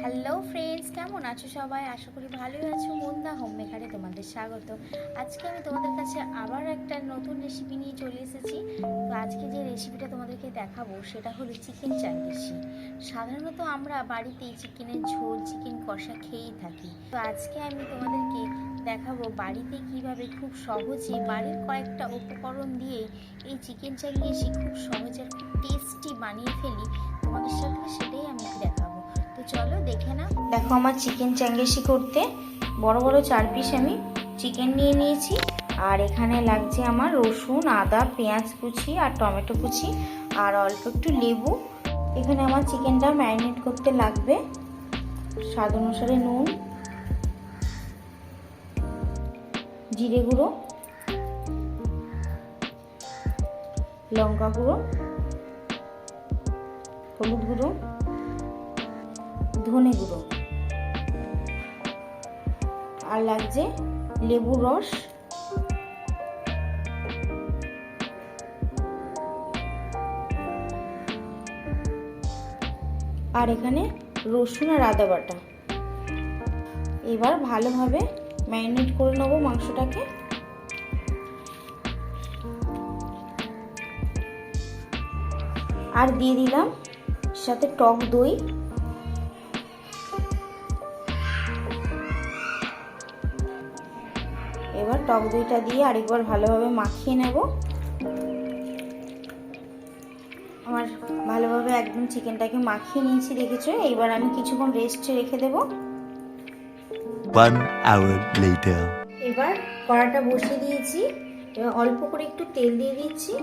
Hello friends, কেমন আছো সবাই? আশা করি ভালোই আছো। মন্দা হোম মেকারে তোমাদের স্বাগত। আজকে আমি তোমাদের কাছে আবার একটা নতুন রেসিপি নিয়ে চলে এসেছি। তো আজকে যে রেসিপিটা তোমাদেরকে দেখাবো সেটা হলো চিকেন চাঙ্গিসি। সাধারণত আমরা বাড়িতেই চিকেনের ঝোল, চিকেন কষা খেয়েই থাকি। তো আজকে আমি তোমাদেরকে দেখাবো বাড়িতে কিভাবে খুব সহজে বাড়ির কয়েকটা উপকরণ দিয়েই এই চিকেন চাঙ্গিসি খুব সহজে আর খুব টেস্টি বানিয়ে ফেলি। তোমাদের সাথে সেটাই আমি দেখাবো। তো চলো দেখে নাও। দেখো, আমার চিকেন চাঙ্গিসি করতে বড় বড় 4 পিস আমি চিকেন নিয়ে নিয়েছি। আর এখানে লাগছে আমার রসুন, আদা, পেঁয়াজ কুচি আর টমেটো কুচি আর অল্প একটু লেবু। এখানে আমার চিকেনটা ম্যারিনেট করতে লাগবে স্বাদ অনুসারে নুন, জিরে গুঁড়ো, লঙ্কা গুঁড়ো, হলুদ গুঁড়ো, ধনে গুঁড়ো, আর লাগছে লেবুর রস, আর এখানে রসুন আর আদা বাটা। এবার ভালোভাবে ম্যারিনেট করে নেবো মাংসটাকে। আর দিয়ে দিলাম সাথে টক দই। এবার টক দইটা দিয়ে আরেকবার ভালোভাবে মাখিয়ে নেব। আমার ভালোভাবে একদম চিকেনটাকে মাখিয়ে নিয়েছি, দেখেছো। এইবার আমি কিছুক্ষণ রেস্টে রেখে দেব। 1 hour later. এবার কড়াটা বসিয়ে দিয়েছি। এবার অল্প করে একটু তেল দিয়ে দিচ্ছি।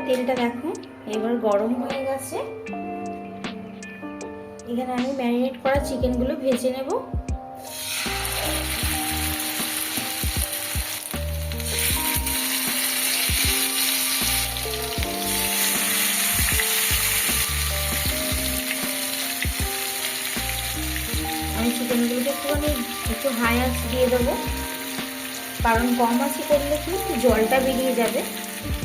তেলটা দেখো এবার গরম হয়ে গেছে। এখানে আমি ম্যারিনেট করা চিকেনগুলো ভেজে নেব। আমি চিকেনগুলোকে একটু হাই আঁচ দিয়ে দেবো, কারণ কম আঁচে করলে কিন্তু জলটা বেরিয়ে যাবে।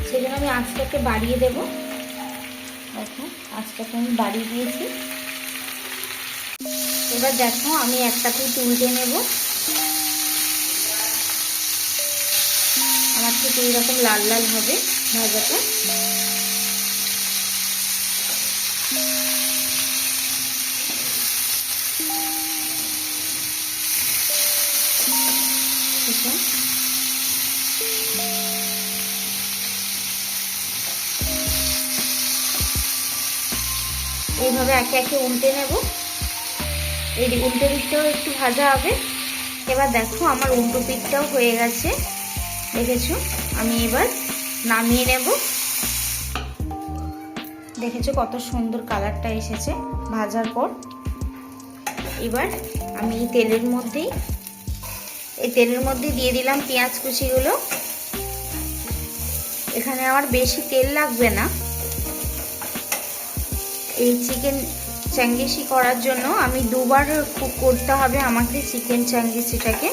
সেই জন্য আমি আঁচটাকে বাড়িয়ে দেবো। দেখো, আঁচটাকে আমি বাড়িয়ে দিয়েছি। এবার দেখো আমি একটা পিঠ উল্টে নেব। আমার ঠিক এইরকম লাল লাল হবে ভাজাটা। এইভাবে একে একে উল্টে নেব। এই উল্টো দিকটাও একটু ভাজা হবে। এবার দেখো আমার উল্টো পিঠটাও হয়ে গেছে, দেখেছো। আমি এবার নামিয়ে নেব। দেখেছো কত সুন্দর কালারটা এসেছে ভাজার পর। এবার আমি এই তেলের মধ্যে দিয়ে দিলাম পেঁয়াজ কুচিগুলো। এখানে আমার বেশি তেল লাগবে না। এই চিকেন চাঙ্গিসি করার জন্য আমি দুবার কুক করতে হবে আমাকে চিকেন চাঙ্গিসিটাকে।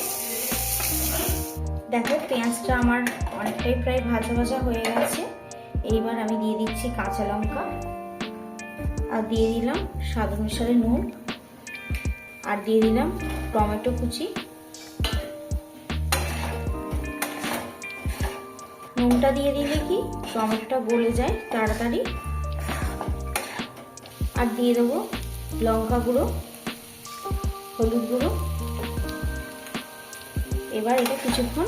দেখো পেঁয়াজটা আমার অনেকটাই প্রায় ভাজা ভাজা হয়ে গেছে। এইবার আমি দিয়ে দিচ্ছি কাঁচা লঙ্কা, আর দিয়ে দিলাম স্বাদ অনুসারে নুন, আর দিয়ে দিলাম টমেটো কুচি। নুনটা দিয়ে দিলে কি টমেটোটা গলে যায় তাড়াতাড়ি। আর দিয়ে দেবো লঙ্কা গুঁড়ো, হলুদ গুঁড়ো। এবার এটা কিছুক্ষণ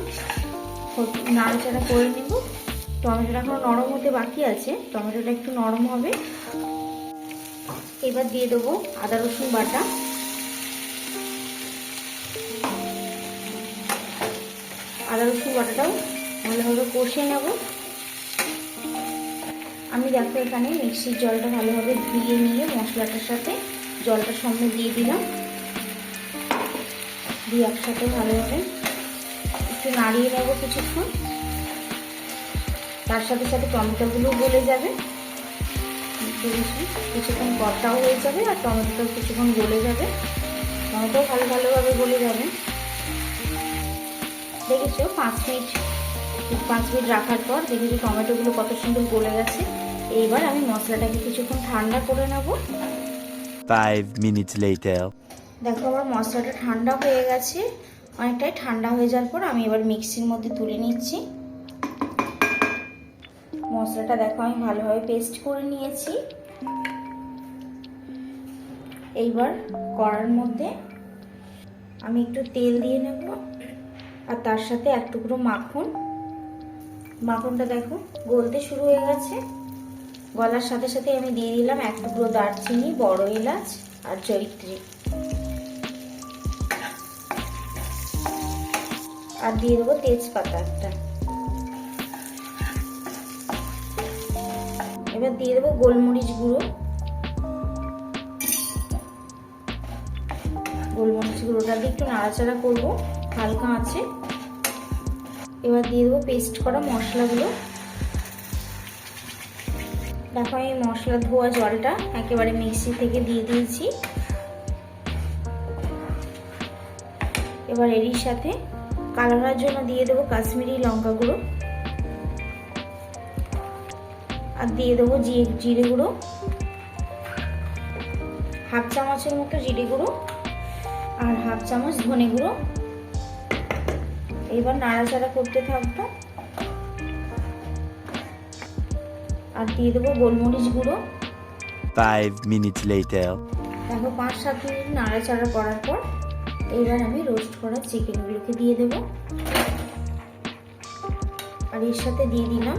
নাড়াচাড়া করে নেব। টমেটোটা এখনো নরম হতে বাকি আছে, টমেটোটা একটু নরম হবে। এবার দিয়ে দেবো আদা রসুন বাটা। আদা রসুন বাটাটাও ভালোভাবে কষিয়ে নেব। আমি দেখো এখানে মিক্সির জলটা ভালোভাবে ধুয়ে নিয়ে মশলাটার সাথে জলটা সঙ্গে দিয়ে দিলাম। দিয়ে একসাথে ভালোভাবে একটু নাড়িয়ে নেব কিছুক্ষণ। তার সাথে সাথে টমেটোগুলো গলে যাবে, কিছুক্ষণ কষাও হয়ে যাবে আর টমেটোটাও কিছুক্ষণ গলে যাবে। টমেটোও ভালোভাবে গলে যাবে। দেখেছো 5 মিনিট রাখার পর দেখেছো টমেটোগুলো কত সুন্দর গলে গেছে। এইবার আমি মশলাটাকে কিছুক্ষণ ঠান্ডা করে নেব। 5 minutes later. দেখো আমার মশলাটা ঠান্ডা হয়ে গেছে, অনেকটাই ঠান্ডা হয়ে যাওয়ার পর আমি এবার মিক্সির মধ্যে তুলে নিচ্ছি। মশলাটা দেখো আমি ভালোভাবে পেস্ট করে নিয়েছি। এইবার কড়ার মধ্যে আমি একটু তেল দিয়ে নেব আর তার সাথে এক টুকরো মাখন। মাখনটা দেখো গলতে শুরু হয়ে গেছে। গলার সাথে সাথে আমি দিয়ে দিলাম এক টুকরো দারচিনি, বড় এলাচ আর জয়িত্রী, আর দিয়ে দেবো তেজপাতা একটা। এবার দিয়ে দেবো গোলমরিচ গুঁড়ো। গোলমরিচ গুঁড়োটা দিয়ে একটু নাড়াচাড়া করবো হালকা আছে। এবার দিয়ে দেবো পেস্ট করা মশলাগুলো। দেখো আমি মশলা ধোয়া জলটা একেবারে মিক্সি থেকে দিয়ে দিয়েছি। এবার এরই সাথে কালারের জন্য দিয়ে দেবো কাশ্মীরি লঙ্কা গুঁড়ো, আর দিয়ে দেবো জিরে গুঁড়ো, হাফ চামচের মতো জিরে গুঁড়ো আর হাফ চামচ ধনে গুঁড়ো। এবার নাড়াচাড়া করতে থাকবো। আর দিয়ে দেবো গোলমরিচ গুঁড়ো। 5 minutes later. দেখো 5-7 মিনিট নাড়াচাড়া করার পর এবার আমি রোস্ট করা চিকেনগুলোকে দিয়ে দেবো। আর এর সাথে দিয়ে দিলাম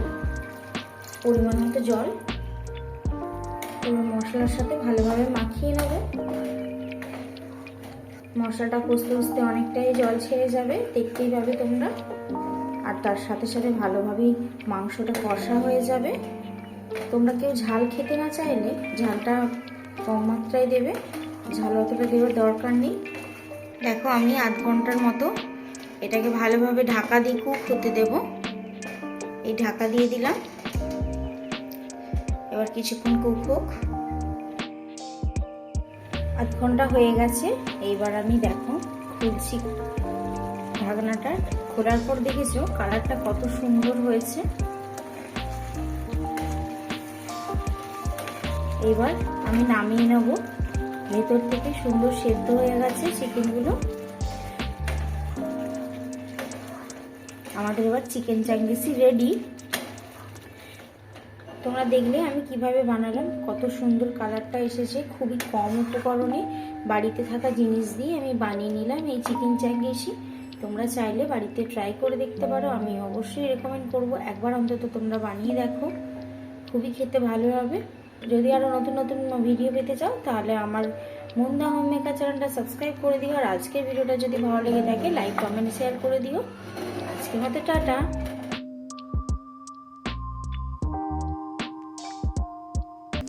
পরিমাণ মতো জল। এবার মশলার সাথে ভালোভাবে মাখিয়ে নেব। মশলাটা কষতে কষতে অনেকটাই জল ছেড়ে যাবে, দেখতেই পাবে তোমরা। আর তার সাথে সাথে ভালোভাবেই মাংসটা কষা হয়ে যাবে। তোমরা কেউ ঝাল খেতে না চাইলে ঝালটা কম মাত্রায় দেবে, ঝাল অতটা দেওয়ার দরকার নেই। দেখো আমি আধ ঘন্টার মতো এটাকে ভালোভাবে ঢাকা দিয়ে কুক হতে দেব। এই ঢাকা দিয়ে দিলাম। এবার কিছুক্ষণ কুক হোক। আধ ঘন্টা হয়ে গেছে। এইবার আমি দেখো খুলছি ঢাকনাটা। খোলার পর দেখেছো কালারটা কত সুন্দর হয়েছে। এবার আমি নামিয়ে নেব। ভেতর থেকে সুন্দর সেদ্ধ হয়ে গেছে চিকেনগুলো। আমাদের এবার চিকেন চাঙ্গিসি রেডি। তোমরা দেখলে আমি কিভাবে বানালাম, কত সুন্দর কালারটা এসেছে। খুবই কম উপকরণে বাড়িতে থাকা জিনিস দিয়ে আমি বানিয়ে নিলাম এই চিকেন চাঙ্গিসি। তোমরা চাইলে বাড়িতে ট্রাই করে দেখতে পারো। আমি অবশ্যই রেকমেন্ড করব একবার অন্তত তোমরা বানিয়ে দেখো, খুবই খেতে ভালো হবে। যদি আরও নতুন নতুন ভিডিও পেতে চাও তাহলে আমার মুন্দা হোম মেকার চ্যানেলটা সাবস্ক্রাইব করে দিও। আর আজকের ভিডিওটা যদি ভালো লেগে থাকে লাইক, কমেন্ট, শেয়ার করে দিও। আজকের মতো টাটা।